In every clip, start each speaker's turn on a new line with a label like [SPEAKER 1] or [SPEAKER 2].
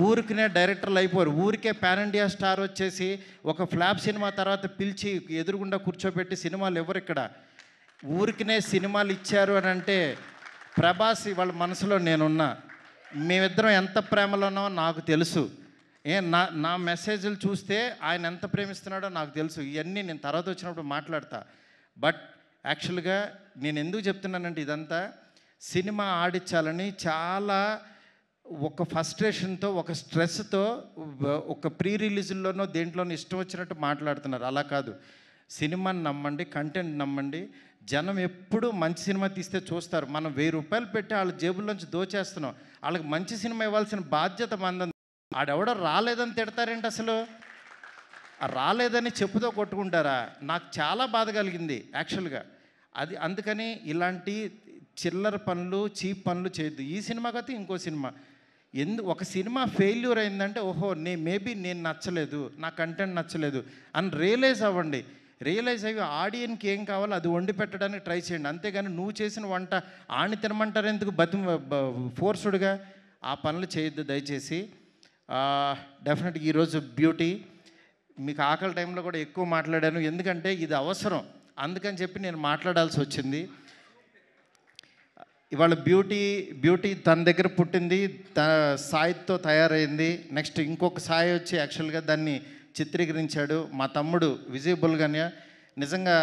[SPEAKER 1] ఊరికినే డైరెక్టర్లు అయిపోరు. ఊరికే పాన్ ఇండియా స్టార్ వచ్చేసి ఒక ఫ్లాప్ సినిమా తర్వాత పిలిచి ఎదురుగుండా కూర్చోబెట్టి సినిమాలు ఎవరు ఇక్కడ. ఊరికినే సినిమాలు ఇచ్చారు అని అంటే ప్రభాస్ వాళ్ళ మనసులో నేనున్నా. మేమిద్దరం ఎంత ప్రేమలోనో నాకు తెలుసు. నా మెసేజ్లు చూస్తే ఆయన ఎంత ప్రేమిస్తున్నాడో నాకు తెలుసు. ఇవన్నీ నేను తర్వాత వచ్చినప్పుడు మాట్లాడతా. బట్ యాక్చువల్గా నేను ఎందుకు చెప్తున్నానంటే ఇదంతా సినిమా ఆడించాలని చాలా ఒక ఫ్రస్ట్రేషన్తో, ఒక స్ట్రెస్తో, ఒక ప్రీ రిలీజుల్లోనో దేంట్లోనో ఇష్టం వచ్చినట్టు మాట్లాడుతున్నారు. అలా కాదు. సినిమాని నమ్మండి, కంటెంట్ నమ్మండి. జనం ఎప్పుడు మంచి సినిమా తీస్తే చూస్తారు. మనం 1000 రూపాయలు పెట్టి వాళ్ళ జేబుల్లోంచి దోచేస్తున్నాం. వాళ్ళకి మంచి సినిమా ఇవ్వాల్సిన బాధ్యత మంది. ఆడెవడో రాలేదని తిడతారేంటి అసలు? రాలేదని చెప్పుతో కొట్టుకుంటారా? నాకు చాలా బాధ కలిగింది యాక్చువల్గా. అది అందుకని ఇలాంటి చిల్లర పనులు, చీప్ పనులు చేయొద్దు. ఈ సినిమా కాకపోతే ఇంకో సినిమా. ఒక సినిమా ఫెయిల్యూర్ అయిందంటే ఓహో మేబీ నేను నచ్చలేదు, నా కంటెంట్ నచ్చలేదు అని రియలైజ్ అవ్వండి. రియలైజ్ అయ్యి ఆడియన్కి ఏం కావాలో అది వండి పెట్టడానికి ట్రై చేయండి. అంతేగాని నువ్వు చేసిన వంట ఆని తినమంటారు ఎందుకు ఫోర్స్డ్గా? ఆ పనులు చేయొద్దు దయచేసి. డెఫినెట్గా ఈరోజు బ్యూటీ మీకు ఆకలి టైంలో కూడా ఎక్కువ మాట్లాడాను, ఎందుకంటే ఇది అవసరం. అందుకని చెప్పి నేను మాట్లాడాల్సి వచ్చింది. ఇవాళ బ్యూటీ తన దగ్గర పుట్టింది, సాయితో తయారైంది. నెక్స్ట్ ఇంకొక సాయి వచ్చి యాక్చువల్గా దాన్ని చిత్రీకరించాడు మా తమ్ముడు విజయబుల్గానే. నిజంగా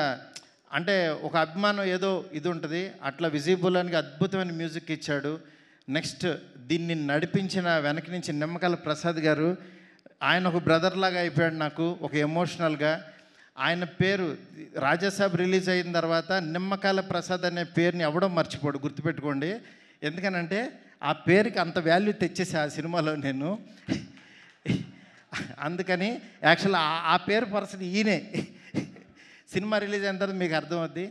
[SPEAKER 1] అంటే ఒక అభిమానం ఏదో ఇది ఉంటుంది, అట్లా విజయబుల్గానికి అద్భుతమైన మ్యూజిక్ ఇచ్చాడు. నెక్స్ట్ దీన్ని నడిపించిన వెనక నుంచి నిమ్మకాయల ప్రసాద్ గారు, ఆయన ఒక బ్రదర్ లాగా అయిపోయాడు నాకు, ఒక ఎమోషనల్గా. ఆయన పేరు రాజాసాబ్ రిలీజ్ అయిన తర్వాత నిమ్మకాయల ప్రసాద్ అనే పేరుని ఎవడో మర్చిపోడు, గుర్తుపెట్టుకోండి. ఎందుకనంటే ఆ పేరుకి అంత వాల్యూ తెచ్చేసి ఆ సినిమాలో నేను. అందుకని యాక్చువల్ ఆ పేరు పర్సన్ ఈయనే. సినిమా రిలీజ్ అయిన తర్వాత మీకు అర్థమవుద్ది.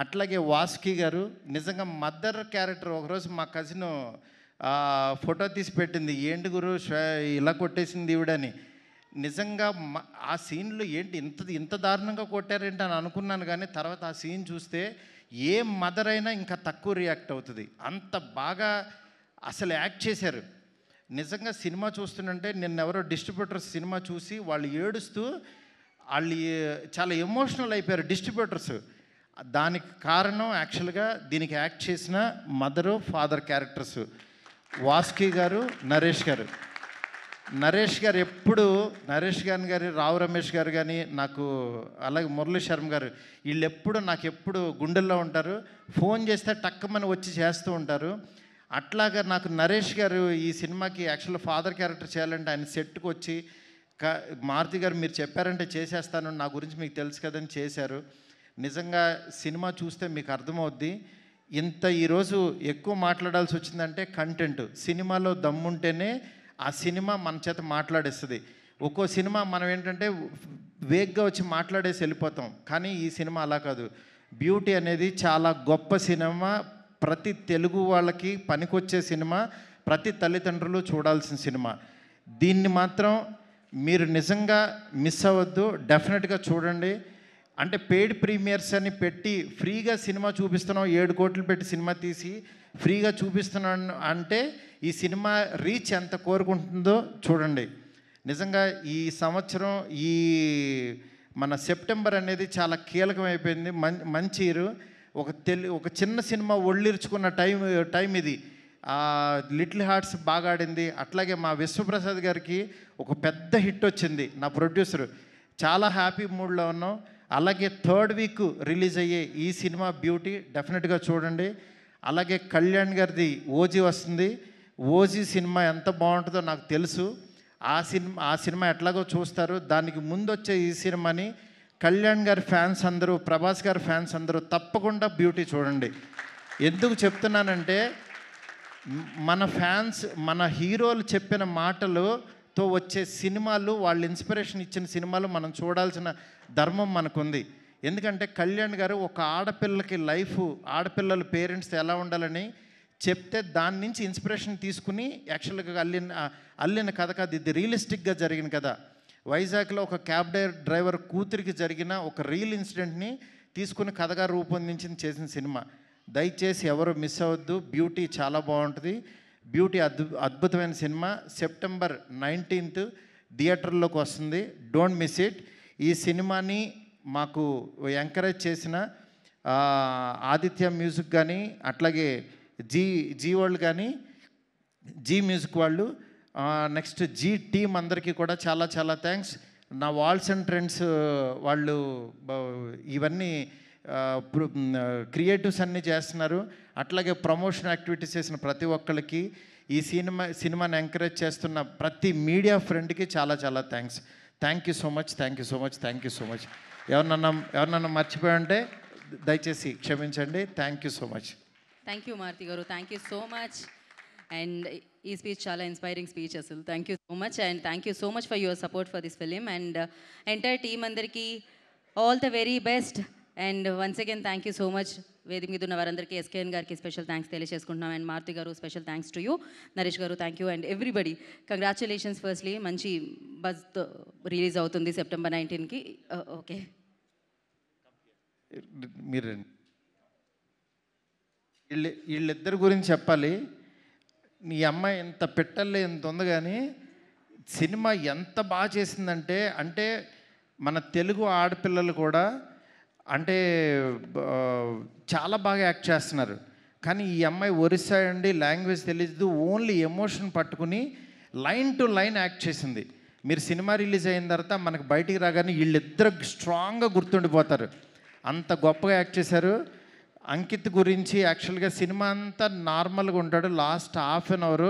[SPEAKER 1] అట్లాగే వాసుకి గారు నిజంగా మదర్ క్యారెక్టర్. ఒకరోజు మా కజిన్ ఫోటో తీసి పెట్టింది, ఏంటి గురు ఇలా కొట్టేసింది ఈవిడని. నిజంగా ఆ సీన్లో ఏంటి ఇంత దారుణంగా కొట్టారేంటి అని అనుకున్నాను. కానీ తర్వాత ఆ సీన్ చూస్తే ఏ మదర్ అయినా ఇంకా తక్కువ రియాక్ట్ అవుతుంది. అంత బాగా అసలు యాక్ట్ చేశారు. నిజంగా సినిమా చూస్తుంటే నిన్నెవరో డిస్ట్రిబ్యూటర్స్ సినిమా చూసి వాళ్ళు ఏడుస్తూ వాళ్ళు చాలా ఎమోషనల్ అయిపోయారు డిస్ట్రిబ్యూటర్స్. దానికి కారణం యాక్చువల్గా దీనికి యాక్ట్ చేసిన మదరు, ఫాదర్ క్యారెక్టర్స్ వాసుకి గారు, నరేష్ గారు ఎప్పుడు గారు, రావు రమేష్ గారు కానీ నాకు, అలాగే మురళీ శర్మ గారు, వీళ్ళు ఎప్పుడు నాకు ఎప్పుడు గుండెల్లో ఉంటారు. ఫోన్ చేస్తే టక్కమని వచ్చి చేస్తూ ఉంటారు. అట్లాగా నాకు నరేష్ గారు ఈ సినిమాకి యాక్చువల్ ఫాదర్ క్యారెక్టర్ చేయాలంటే ఆయన సెట్కి వచ్చి మారుతి గారు మీరు చెప్పారంటే చేసేస్తాను, నా గురించి మీకు తెలుసు కదని చేశారు. నిజంగా సినిమా చూస్తే మీకు అర్థమవుద్ది. ఈరోజు ఎక్కువ మాట్లాడాల్సి వచ్చిందంటే కంటెంట్. సినిమాలో దమ్ముంటేనే ఆ సినిమా మన చేత మాట్లాడేస్తుంది. ఒక్కో సినిమా మనం ఏంటంటే వేగ్గా వచ్చి మాట్లాడేసి వెళ్ళిపోతాం. కానీ ఈ సినిమా అలా కాదు. బ్యూటీ అనేది చాలా గొప్ప సినిమా. ప్రతి తెలుగు వాళ్ళకి పనికొచ్చే సినిమా, ప్రతి తల్లిదండ్రులు చూడాల్సిన సినిమా. దీన్ని మాత్రం మీరు నిజంగా మిస్ అవ్వద్దు, డెఫినెట్గా చూడండి. అంటే పెయిడ్ ప్రీమియర్స్ అని పెట్టి ఫ్రీగా సినిమా చూపిస్తున్నాం, 7 కోట్లు పెట్టి సినిమా తీసి ఫ్రీగా చూపిస్తున్నాను అంటే ఈ సినిమా రీచ్ ఎంత కోరుకుంటుందో చూడండి. నిజంగా ఈ సంవత్సరం మన సెప్టెంబర్ అనేది చాలా కీలకమైపోయింది. మంచి ఇయర్. ఒక చిన్న సినిమా ఒళ్ళిర్చుకున్న టైం ఇది. లిటిల్ హార్ట్స్ బాగా ఆడింది. అట్లాగే మా విశ్వప్రసాద్ గారికి ఒక పెద్ద హిట్ వచ్చింది, నా ప్రొడ్యూసరు. చాలా హ్యాపీ మూడ్లో ఉన్నాం. అలాగే 3rd వీక్ రిలీజ్ అయ్యే ఈ సినిమా బ్యూటీ డెఫినెట్గా చూడండి. అలాగే కళ్యాణ్ గారిది ఓజీ వస్తుంది. ఓజీ సినిమా ఎంత బాగుంటుందో నాకు తెలుసు. ఆ సినిమా ఎట్లాగో చూస్తారు. దానికి ముందు వచ్చే ఈ సినిమాని కళ్యాణ్ గారి ఫ్యాన్స్ అందరూ, ప్రభాస్ గారి ఫ్యాన్స్ అందరూ తప్పకుండా బ్యూటీ చూడండి. ఎందుకు చెప్తున్నానంటే మన ఫ్యాన్స్, మన హీరోలు చెప్పిన మాటలతో వచ్చే సినిమాలు, వాళ్ళు ఇన్స్పిరేషన్ ఇచ్చిన సినిమాలు మనం చూడాల్సిన ధర్మం మనకుంది. ఎందుకంటే కళ్యాణ్ గారు ఒక ఆడపిల్లకి ఆడపిల్లల పేరెంట్స్ ఎలా ఉండాలని చెప్తే దాని నుంచి ఇన్స్పిరేషన్ తీసుకుని యాక్చువల్గా అల్లిన కథ కాదు ఇది, రియలిస్టిక్గా జరిగిన కథ. వైజాగ్లో ఒక క్యాబ్ డ్రైవర్ కూతురికి జరిగిన ఒక రియల్ ఇన్సిడెంట్ని తీసుకుని కథగా రూపొందించి చేసిన సినిమా. దయచేసి ఎవరు మిస్ అవ్వద్దు. బ్యూటీ చాలా బాగుంటుంది. బ్యూటీ అద్భుతమైన సినిమా సెప్టెంబర్ 19th థియేటర్లోకి వస్తుంది. Don't miss it. ఈ సినిమాని మాకు ఎంకరేజ్ చేసిన ఆదిత్య మ్యూజిక్ కానీ, అట్లాగే జీ వరల్డ్ కానీ, జీ మ్యూజిక్ వాళ్ళు, నెక్స్ట్ జీ టీమ్ అందరికీ కూడా చాలా చాలా థ్యాంక్స్. నా వాల్స్ అండ్ ట్రెండ్స్ వాళ్ళు ఇవన్నీ క్రియేటివ్స్ అన్నీ చేస్తున్నారు. అట్లాగే ప్రమోషన్ యాక్టివిటీస్ చేసిన ప్రతి ఒక్కరికి, ఈ సినిమాని ఎంకరేజ్ చేస్తున్న ప్రతి మీడియా ఫ్రెండ్కి చాలా చాలా thanks. Thank you so much, thank you so much, thank you so much. ఎవరినన్నా మర్చిపోయంటే దయచేసి క్షమించండి. Thank you so much.
[SPEAKER 2] Thank you Maruti garu, thank you so much. And ఈ స్పీచ్ చాలా ఇన్స్పైరింగ్ స్పీచ్ అసలు. Thank you so much and thank you so much for your support for this film. And entire team అందరికీ all the very best. And once again thank you so much. వేదిక మీద ఉన్న వారందరికీ SKN గారికి special thanks తెలియజేసుకుంటున్నాం. And Maruti garu special thanks to you. Naresh garu thank you. And everybody congratulations. Firstly మంచి బజ్తో release అవుతుంది సెప్టెంబర్ 19కి. ఓకే,
[SPEAKER 1] మీరు వీళ్ళిద్దరి గురించి చెప్పాలి. నీ అమ్మాయి ఎంత పెట్టల్లే ఎంత ఉంది, కానీ సినిమా ఎంత బాగా చేసిందంటే, అంటే మన తెలుగు ఆడపిల్లలు కూడా అంటే చాలా బాగా యాక్ట్ చేస్తున్నారు. కానీ ఈ అమ్మాయి ఒరిస్సా అండి, లాంగ్వేజ్ తెలియదు, ఓన్లీ ఎమోషన్ పట్టుకుని లైన్ టు లైన్ యాక్ట్ చేసింది. మీరు సినిమా రిలీజ్ అయిన తర్వాత మనకు బయటికి రాగానే వీళ్ళిద్దరు స్ట్రాంగ్గా గుర్తుండిపోతారు. అంత గొప్పగా యాక్ట్ చేశారు. అంకిత్ గురించి యాక్చువల్గా సినిమా అంతా నార్మల్గా ఉంటాడు, లాస్ట్ హాఫ్ అన్ అవర్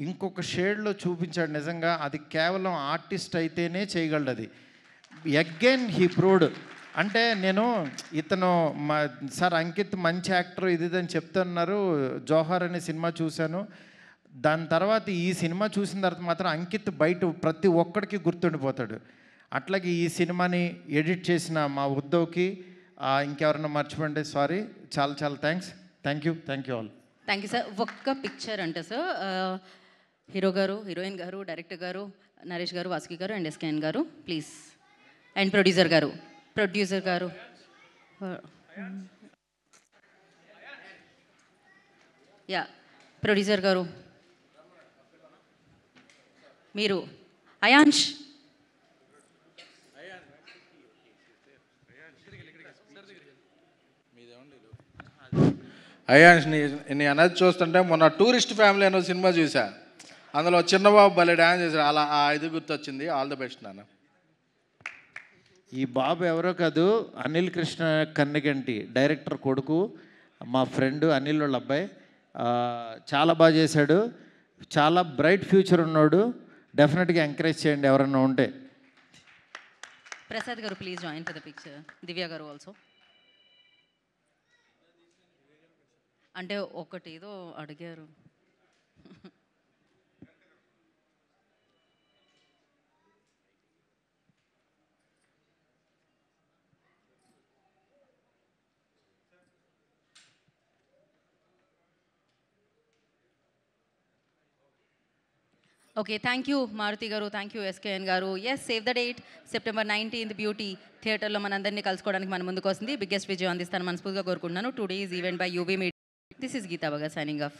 [SPEAKER 1] ఇంకొక షేడ్లో చూపించాడు. నిజంగా అది కేవలం ఆర్టిస్ట్ అయితేనే చేయగలడు. అది అగైన్ హీ ప్రూవ్డ్. అంటే నేను ఇతను సార్ అంకిత్ మంచి యాక్టర్ ఇది అని చెప్తున్నారు. జోహార్ అనే సినిమా చూశాను, దాని తర్వాత ఈ సినిమా చూసిన తర్వాత మాత్రం అంకిత్ బయట ప్రతి ఒక్కడికి గుర్తుండిపోతాడు. అట్లాగే ఈ సినిమాని ఎడిట్ చేసిన మా ఉద్దవ్కి, ఇంకెవరన్నా మర్చిపోండి సారీ, చాలా చాలా thanks. Thank you all.
[SPEAKER 2] Thank you sir. ఒక్క పిక్చర్ అంటే సార్, హీరో గారు, హీరోయిన్ గారు, డైరెక్టర్ గారు, నరేష్ గారు, వాసుకి గారు అండ్ ఎస్కేఎన్ గారు ప్లీజ్. అండ్ ప్రొడ్యూసర్ గారు యా, ప్రొడ్యూసర్ గారు మీరు. అయాన్ష్
[SPEAKER 3] నీ అనేది చూస్తుంటే మొన్న టూరిస్ట్ ఫ్యామిలీ అనే సినిమా చూసా, అందులో చిన్నబాబు భలే డ్యాన్స్ చేశారు. అలా ఇది గుర్తొచ్చింది. ఆల్ ద బెస్ట్ నాన్న.
[SPEAKER 1] ఈ బాబు ఎవరో కాదు, అనిల్ కృష్ణ కన్నెగంటి డైరెక్టర్ కొడుకు, మా ఫ్రెండ్ అనిల్ వాళ్ళ అబ్బాయి. చాలా బాగా చేశాడు, చాలా బ్రైట్ ఫ్యూచర్ ఉన్నాడు. డెఫినెట్గా ఎంకరేజ్ చేయండి ఎవరన్నా ఉంటే.
[SPEAKER 2] ప్రసాద్ గారు please join for the picture. Divya గారు ఆల్సో. అంటే ఒకటి ఏదో అడిగారు. Okay, thank you Maruti garu, thank you SKN garu. Yes, save the date September 19th beauty థియేటర్లో మనందరినీ కలుసుకోవడానికి మన ముందుకు వస్తుంది. బిగ్గెస్ట్ విజయం అందిస్తాను మనస్ఫూర్తిగా కోరుకుంటున్నాను. Today's event by UB media. This is Geetha Baga signing of.